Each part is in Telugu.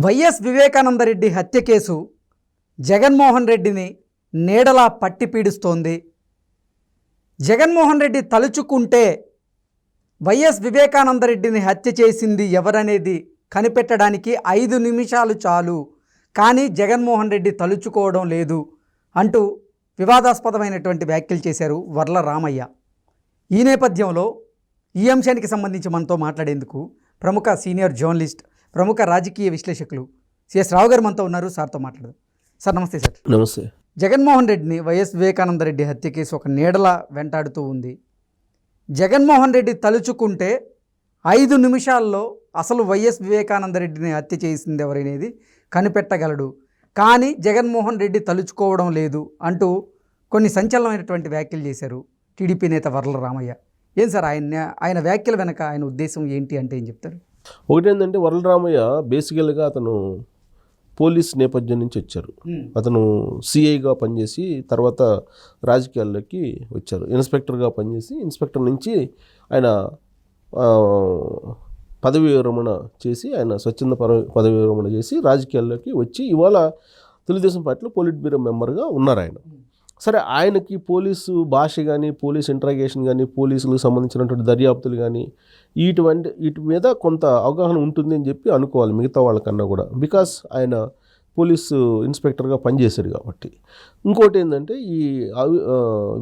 వైఎస్ వివేకానందరెడ్డి హత్య కేసు జగన్మోహన్ రెడ్డిని నీడలా పట్టి పీడిస్తోంది. జగన్మోహన్ రెడ్డి తలుచుకుంటే వైఎస్ వివేకానందరెడ్డిని హత్య చేసింది ఎవరనేది కనిపెట్టడానికి 5 నిమిషాలు చాలు, కానీ జగన్మోహన్ రెడ్డి తలుచుకోవడం లేదు అంటూ వివాదాస్పదమైనటువంటి వ్యాఖ్యలు చేశారు వర్ల రామయ్య. ఈ నేపథ్యంలో ఈ అంశానికి సంబంధించి మనతో మాట్లాడేందుకు ప్రముఖ సీనియర్ జర్నలిస్ట్, ప్రముఖ రాజకీయ విశ్లేషకులు సిఎస్ రావు గారు మనతో ఉన్నారు. సార్తో మాట్లాడదాం. సార్ నమస్తే. సార్ నమస్తే. జగన్మోహన్ రెడ్డిని వైఎస్ వివేకానందరెడ్డి హత్య కేసు ఒక నీడలా వెంటాడుతూ ఉంది. జగన్మోహన్ రెడ్డి తలుచుకుంటే 5 నిమిషాల్లో అసలు వైఎస్ వివేకానందరెడ్డిని హత్య చేసింది ఎవరనేది కనిపెట్టగలడు, కానీ జగన్మోహన్ రెడ్డి తలుచుకోవడం లేదు అంటూ కొన్ని సంచలనమైనటువంటి వ్యాఖ్యలు చేశారు టీడీపీ నేత వర్ల రామయ్య. ఏం సార్ ఆయన వ్యాఖ్యల వెనక ఆయన ఉద్దేశం ఏంటి అంటే ఏం చెప్తారు? ఒకటేంటంటే వర్ల రామయ్య బేసికల్గా అతను పోలీస్ నేపథ్యం నుంచి వచ్చారు. అతను సిఐగా పనిచేసి తర్వాత రాజకీయాల్లోకి వచ్చారు. ఇన్స్పెక్టర్గా పనిచేసి ఇన్స్పెక్టర్ నుంచి ఆయన పదవి విరమణ చేసి ఆయన స్వచ్ఛంద పదవి విరమణ చేసి రాజకీయాల్లోకి వచ్చి ఇవాళ తెలుగుదేశం పార్టీలో పోలిట్ బ్యూరో మెంబర్గా ఉన్నారు ఆయన. సరే, ఆయనకి పోలీసు భాష కానీ, పోలీస్ ఇంట్రాగేషన్ కానీ, పోలీసులకు సంబంధించినటువంటి దర్యాప్తులు కానీ వీటి మీద కొంత అవగాహన ఉంటుంది అని చెప్పి అనుకోవాలి మిగతా వాళ్ళకన్నా కూడా, బికాస్ ఆయన పోలీసు ఇన్స్పెక్టర్గా పనిచేశాడు కాబట్టి. ఇంకోటి ఏంటంటే ఈ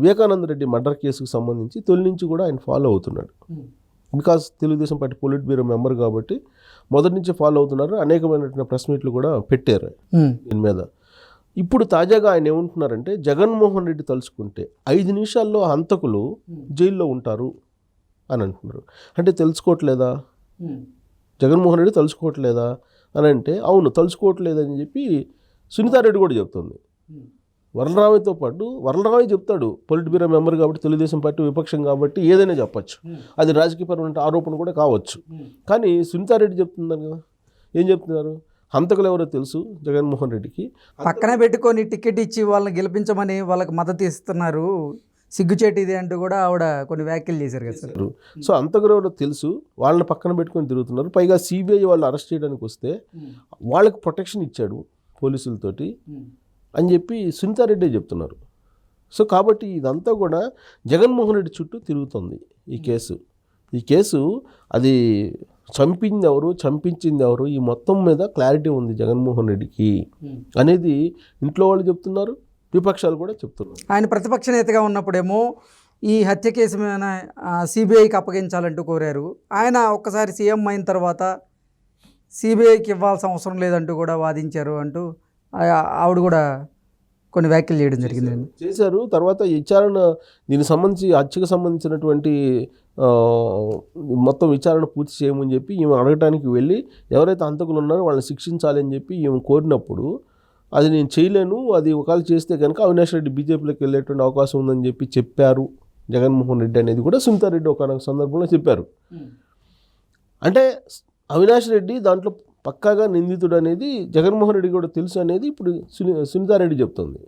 వివేకానంద రెడ్డి మర్డర్ కేసుకు సంబంధించి తొలి నుంచి కూడా ఆయన ఫాలో అవుతున్నాడు. Because Telugu Desam party polit bureau member కాబట్టి మొదటి నుంచి ఫాలో అవుతున్నారు. అనేకమైనటువంటి ప్రెస్ మీట్లు కూడా పెట్టారు దీని మీద. ఇప్పుడు తాజాగా ఆయన ఏమంటున్నారంటే జగన్మోహన్ రెడ్డి తలుచుకుంటే 5 నిమిషాల్లో హంతకులు జైల్లో ఉంటారు అని అంటున్నారు. అంటే తెలుసుకోవట్లేదా? జగన్మోహన్ రెడ్డి తలుచుకోవట్లేదా అని అంటే అవును, తలుచుకోవట్లేదని చెప్పి సునీతారెడ్డి కూడా చెప్తుంది. వరలరామయ్యతో పాటు వరలరామయ్య చెప్తాడు, పొలిట్ బ్యూరో మెంబర్ కాబట్టి, తెలుగుదేశం పార్టీ విపక్షం కాబట్టి ఏదైనా చెప్పచ్చు, అది రాజకీయపరమైన ఆరోపణ కూడా కావచ్చు. కానీ సునీతారెడ్డి చెప్తున్నారు కదా, ఏం చెప్తున్నారు? హంతకులు ఎవరో తెలుసు జగన్మోహన్ రెడ్డికి, పక్కనే పెట్టుకొని టికెట్ ఇచ్చి వాళ్ళని గెలిపించమని వాళ్ళకి మద్దతు ఇస్తున్నారు, సిగ్గుచేటిది అంటూ కూడా ఆవిడ కొన్ని వ్యాఖ్యలు చేశారు కదా సార్. సో హంతకులు ఎవరో తెలుసు, వాళ్ళని పక్కన పెట్టుకొని తిరుగుతున్నారు. పైగా సిబిఐ వాళ్ళు అరెస్ట్ చేయడానికి వస్తే వాళ్ళకి ప్రొటెక్షన్ ఇచ్చాడు పోలీసులతోటి అని చెప్పి సునీతారెడ్డి చెప్తున్నారు. సో కాబట్టి ఇదంతా కూడా జగన్మోహన్ రెడ్డి చుట్టూ తిరుగుతుంది ఈ కేసు. అది చంపింది ఎవరు, చంపించింది ఎవరు, ఈ మొత్తం మీద క్లారిటీ ఉంది జగన్మోహన్ రెడ్డికి అనేది ఇంట్లో వాళ్ళు చెప్తున్నారు, విపక్షాలు కూడా చెప్తున్నారు. ఆయన ప్రతిపక్ష నేతగా ఉన్నప్పుడేమో ఈ హత్య కేసు మీద సిబిఐకి అప్పగించాలంటూ కోరారు. ఆయన ఒక్కసారి సీఎం అయిన తర్వాత సిబిఐకి ఇవ్వాల్సిన అవసరం లేదంటూ కూడా వాదించారు అంటూ ఆవిడ కూడా కొన్ని వ్యాఖ్యలు చేయడం చేశారు. తర్వాత విచారణ దీనికి సంబంధించి హత్యకు సంబంధించినటువంటి మొత్తం విచారణ పూర్తి చేయమని చెప్పి ఈమె అడగటానికి వెళ్ళి ఎవరైతే హంతకులు ఉన్నారో వాళ్ళని శిక్షించాలి అని చెప్పి ఈమె కోరినప్పుడు అది నేను చేయలేను, అది ఒకవేళ చేస్తే కనుక అవినాష్ రెడ్డి బీజేపీలోకి వెళ్ళేటువంటి అవకాశం ఉందని చెప్పి చెప్పారు జగన్మోహన్ రెడ్డి అనేది కూడా సునీతారెడ్డి ఒక సందర్భంలో చెప్పారు. అంటే అవినాష్ రెడ్డి దాంట్లో పక్కాగా నిందితుడు అనేది జగన్మోహన్ రెడ్డి కూడా తెలుసు అనేది ఇప్పుడు సునీతారెడ్డి చెప్తుంది.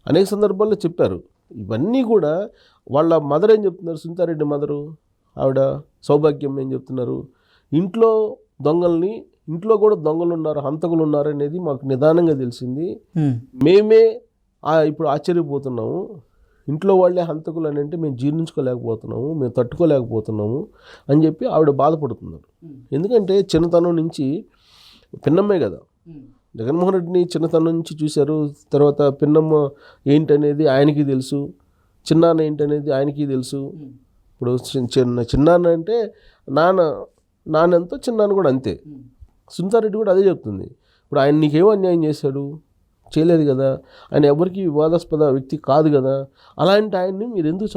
అనేక సందర్భాల్లో చెప్పారు. ఇవన్నీ కూడా వాళ్ళ మదర్ ఏం చెప్తున్నారు, సునీతారెడ్డి మదరు ఆవిడ సౌభాగ్యం ఏం చెప్తున్నారు, ఇంట్లో కూడా దొంగలు ఉన్నారు, హంతకులు ఉన్నారు అనేది మాకు నిదానంగా తెలిసింది, మేమే ఇప్పుడు ఆశ్చర్యపోతున్నాము, ఇంట్లో వాళ్ళే హంతకులు అని అంటే మేము జీర్ణించుకోలేకపోతున్నాము, మేము తట్టుకోలేకపోతున్నాము అని చెప్పి ఆవిడ బాధపడుతున్నారు. ఎందుకంటే చిన్నతనం నుంచి పిన్నమ్మే కదా, జగన్మోహన్ రెడ్డిని చిన్నతనం నుంచి చూశారు. తర్వాత పిన్నమ్మ ఏంటనేది ఆయనకి తెలుసు, చిన్నాన్న ఏంటనేది ఆయనకి తెలుసు. ఇప్పుడు చిన్నాన్న అంటే నాన్నెంతో చిన్నాన్న కూడా అంతే. సునీతారెడ్డి కూడా అదే చెప్తుంది. ఇప్పుడు ఆయన నీకేమో అన్యాయం చేశాడు, చేయలేదు కదా, ఆయన ఎవరికి వివాదాస్పద వ్యక్తి కాదు కదా, అలాంటి ఆయన్ని మీరు ఎందుకు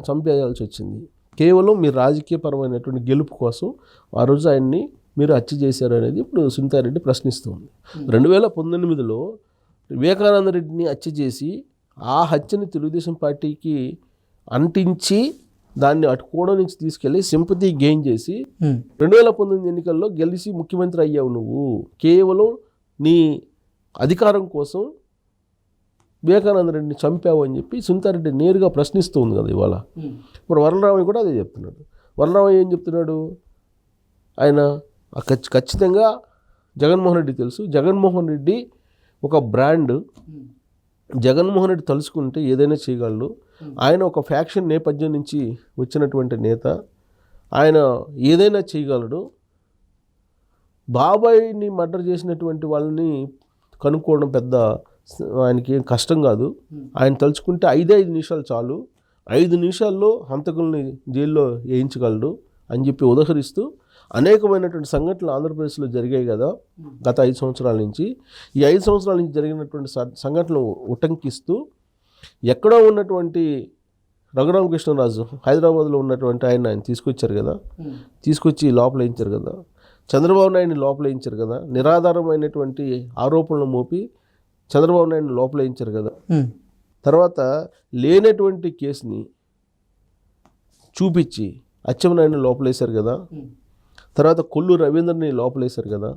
చంపేయాల్సి వచ్చింది? కేవలం మీరు రాజకీయపరమైనటువంటి గెలుపు కోసం ఆ రోజు ఆయన్ని మీరు హత్య చేశారు అనేది ఇప్పుడు సునీతారెడ్డి ప్రశ్నిస్తుంది. 2019లో వివేకానంద రెడ్డిని హత్య చేసి ఆ హత్యని తెలుగుదేశం పార్టీకి అంటించి దాన్ని అటుకోవడం నుంచి తీసుకెళ్ళి సింపతి గెయిన్ చేసి 2019 ఎన్నికల్లో గెలిచి ముఖ్యమంత్రి అయ్యావు నువ్వు, కేవలం నీ అధికారం కోసం వివేకానంద రెడ్డిని చంపావు అని చెప్పి సునీతారెడ్డి నేరుగా ప్రశ్నిస్తూ ఉంది కదా ఇవాళ. ఇప్పుడు వరలరామయ్య కూడా అదే చెప్తున్నాడు. వరలరామయ్య ఏం చెప్తున్నాడు, ఆయన ఖచ్చితంగా జగన్మోహన్ రెడ్డి తెలుసు. జగన్మోహన్ రెడ్డి ఒక బ్రాండ్. జగన్మోహన్ రెడ్డి తలుచుకుంటే ఏదైనా చేయగలడు. ఆయన ఒక ఫ్యాక్షన్ నేపథ్యం నుంచి వచ్చినటువంటి నేత. ఆయన ఏదైనా చేయగలడు. బాబాయిని మర్డర్ చేసినటువంటి వాళ్ళని కనుక్కోవడం పెద్ద ఆయనకి ఏం కష్టం కాదు. ఆయన తలుచుకుంటే 5 నిమిషాలు చాలు. 5 నిమిషాల్లో హంతకుల్ని జైల్లో వేయించగలడు అని చెప్పి ఉదహరిస్తూ అనేకమైనటువంటి సంఘటనలు ఆంధ్రప్రదేశ్లో జరిగాయి కదా గత 5 సంవత్సరాల నుంచి. ఈ 5 సంవత్సరాల నుంచి జరిగినటువంటి సంఘటనలు ఉటంకిస్తూ ఎక్కడో ఉన్నటువంటి రఘురామకృష్ణరాజు హైదరాబాద్లో ఉన్నటువంటి ఆయన తీసుకొచ్చారు కదా, తీసుకొచ్చి లోపల వేయించారు కదా. చంద్రబాబు నాయుడిని లోపల వేయించారు కదా. నిరాధారమైనటువంటి ఆరోపణలు మోపి చంద్రబాబు నాయుడిని లోపల వేయించారు కదా. తర్వాత లేనటువంటి కేసుని చూపించి అచ్చెన్నాయుడిని లోపలేశారు కదా. తర్వాత కొల్లు రవీంద్రని లోపలేశారు కదా.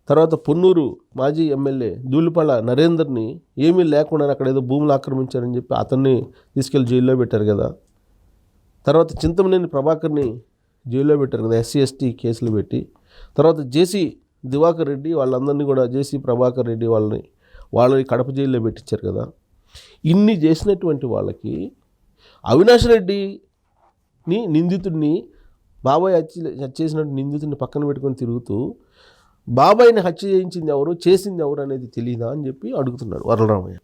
తర్వాత పొన్నూరు మాజీ ఎమ్మెల్యే ధూళిపాళ నరేందర్ని ఏమీ లేకుండా అక్కడ ఏదో భూములు ఆక్రమించారని చెప్పి అతన్ని తీసుకెళ్లి జైల్లో పెట్టారు కదా. తర్వాత చింతమనేని ప్రభాకర్ని జైల్లో పెట్టారు కదా, SC ST కేసులు పెట్టి. తర్వాత జేసీ దివాకర్ రెడ్డి వాళ్ళందరినీ కూడా, జేసీ ప్రభాకర్ రెడ్డి వాళ్ళని కడప జైల్లో పెట్టించారు కదా. ఇన్ని చేసినటువంటి వాళ్ళకి అవినాష్ రెడ్డిని నిందితుడిని, బాబాయ్ హత్య చేసినట్టు నిందితుడిని పక్కన పెట్టుకొని తిరుగుతూ బాబాయిని హత్య చేయించింది ఎవరు, చేసింది ఎవరు అనేది తెలియదా అని చెప్పి అడుగుతున్నాడు వరలరామయ్య.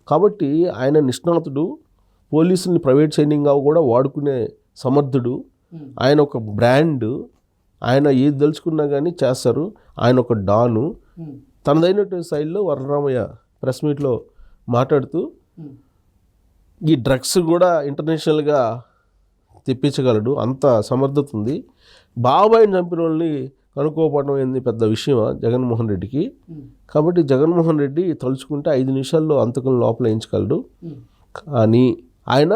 కాబట్టి ఆయన నిష్ణాతుడు, పోలీసుల్ని ప్రైవేట్ సైన్యంగా కూడా వాడుకునే సమర్థుడు. ఆయన ఒక బ్రాండ్. ఆయన ఏది దలుచుకున్నా కానీ చేస్తారు. ఆయన ఒక డాను. తనదైనటువంటి శైలిలో వరలరామయ్య ప్రెస్ మీట్లో మాట్లాడుతూ ఈ డ్రగ్స్ కూడా ఇంటర్నేషనల్గా తెప్పించగలడు, అంత సమర్థత ఉంది. బాబాయిని చంపిన వాళ్ళని కనుక్కోవడం ఏంది పెద్ద విషయమా జగన్మోహన్ రెడ్డికి? కాబట్టి జగన్మోహన్ రెడ్డి తలుచుకుంటే 5 నిమిషాల్లో అంతకులను లోపల వేయించగలడు. కానీ ఆయన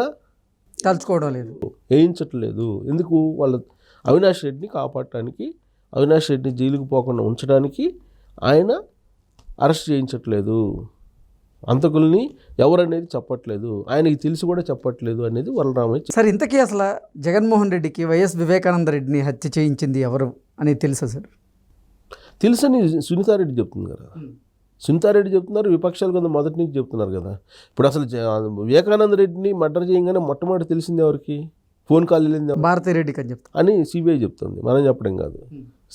తలుచుకోవడం లేదు, వేయించట్లేదు. ఎందుకు? వాళ్ళ అవినాష్ రెడ్డిని కాపాడటానికి, అవినాష్ రెడ్డిని జైలుకు పోకుండా ఉంచడానికి ఆయన అరెస్ట్ చేయించట్లేదు. అంతకుల్ని ఎవరనేది చెప్పట్లేదు, ఆయనకి తెలిసి కూడా చెప్పట్లేదు అనేది వరలరామయ్య. సార్, ఇంతకీ అసలు జగన్మోహన్ రెడ్డికి వైఎస్ వివేకానంద రెడ్డిని హత్య చేయించింది ఎవరు అని తెలుసా సార్? తెలుసని సునీతారెడ్డి చెప్తుంది కదా. సునీతారెడ్డి చెప్తున్నారు, విపక్షాలు కొంత మొదటి నుంచి చెప్తున్నారు కదా. ఇప్పుడు అసలు వివేకానంద రెడ్డిని మర్డర్ చేయగానే మొట్టమొదటి తెలిసింది ఎవరికి? ఫోన్ కాల్ వెళ్ళింది భారతిరెడ్డికి అని చెప్తాను అని సిబిఐ చెప్తుంది, మనం చెప్పడం కాదు.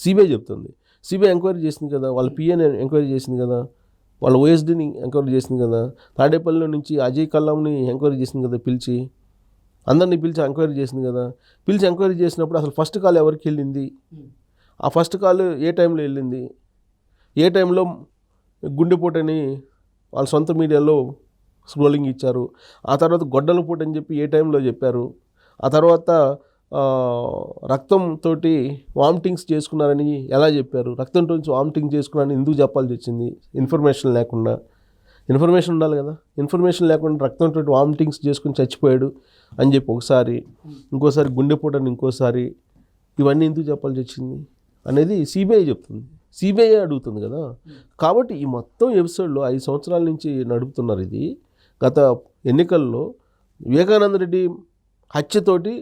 సిబిఐ చెప్తుంది. సిబిఐ ఎంక్వైరీ చేసింది కదా, వాళ్ళ పిఏని ఎంక్వైరీ చేసింది కదా, వాళ్ళ OSDని ఎంక్వైరీ చేసింది కదా, తాడేపల్లిలో నుంచి అజయ్ కల్లాంని ఎంక్వైరీ చేసింది కదా, పిలిచి అందరినీ పిలిచి ఎంక్వైరీ చేసింది కదా. పిలిచి ఎంక్వైరీ చేసినప్పుడు అసలు ఫస్ట్ కాల్ ఎవరికి వెళ్ళింది, ఆ ఫస్ట్ కాల్ ఏ టైంలో వెళ్ళింది, ఏ టైంలో గుండెపోటని వాళ్ళ సొంత మీడియాలో స్క్రోలింగ్ ఇచ్చారు, ఆ తర్వాత గొడ్డల పూట అని చెప్పి ఏ టైంలో చెప్పారు, ఆ తర్వాత రక్తంతో వామిటింగ్స్ చేసుకున్నారని ఎలా చెప్పారు, రక్తంతో వామిటింగ్ చేసుకున్నారని ఎందుకు చెప్పాల్సి వచ్చింది? ఇన్ఫర్మేషన్ లేకుండా. ఇన్ఫర్మేషన్ ఉండాలి కదా. ఇన్ఫర్మేషన్ లేకుండా రక్తంతో వామిటింగ్స్ చేసుకుని చచ్చిపోయాడు అని చెప్పి ఒకసారి, ఇంకోసారి గుండెపోటని ఇంకోసారి, ఇవన్నీ ఎందుకు చెప్పాల్సి వచ్చింది అనేది సిబిఐ చెప్తుంది, సిబిఐ అడుగుతుంది కదా. కాబట్టి ఈ మొత్తం ఎపిసోడ్లో 5 సంవత్సరాల నుంచి నడుపుతున్నారు ఇది. గత ఎన్నికల్లో వివేకానంద రెడ్డి హత్యతోటి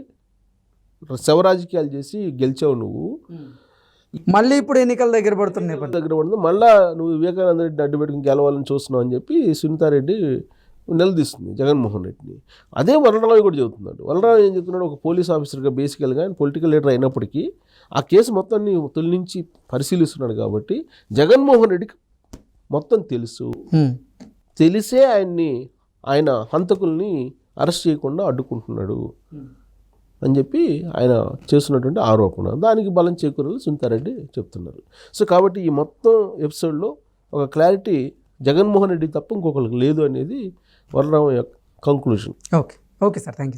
శవరాజకీయాలు చేసి గెలిచావు నువ్వు. మళ్ళీ ఇప్పుడు ఎన్నికల దగ్గర పడుతుంది, మళ్ళా నువ్వు వివేకానంద రెడ్డి అడ్డు పెట్టుకుని గెలవాలని చూస్తున్నావు అని చెప్పి సునీతారెడ్డి నిలదీస్తుంది జగన్మోహన్ రెడ్డిని. అదే వరలరామయ్య కూడా చెబుతున్నాడు. వరలరామయ్య ఏం చెప్తున్నాడు? ఒక పోలీస్ ఆఫీసర్గా బేసికల్గా ఆయన పొలిటికల్ లీడర్ అయినప్పటికీ ఆ కేసు మొత్తాన్ని తొలి నుంచి పరిశీలిస్తున్నాడు. కాబట్టి జగన్మోహన్ రెడ్డికి మొత్తం తెలుసు, తెలిసే ఆయన హంతకుల్ని అరెస్ట్ చేయకుండా అడ్డుకుంటున్నాడు అని చెప్పి ఆయన చేస్తున్నటువంటి ఆరోపణ. దానికి బలం చేకూరాలని సునీతారెడ్డి చెప్తున్నారు. సో కాబట్టి ఈ మొత్తం ఎపిసోడ్లో ఒక క్లారిటీ జగన్మోహన్ రెడ్డి తప్ప ఇంకొకరికి లేదు అనేది Varla Ramaiah conclusion. Okay sir, thank you.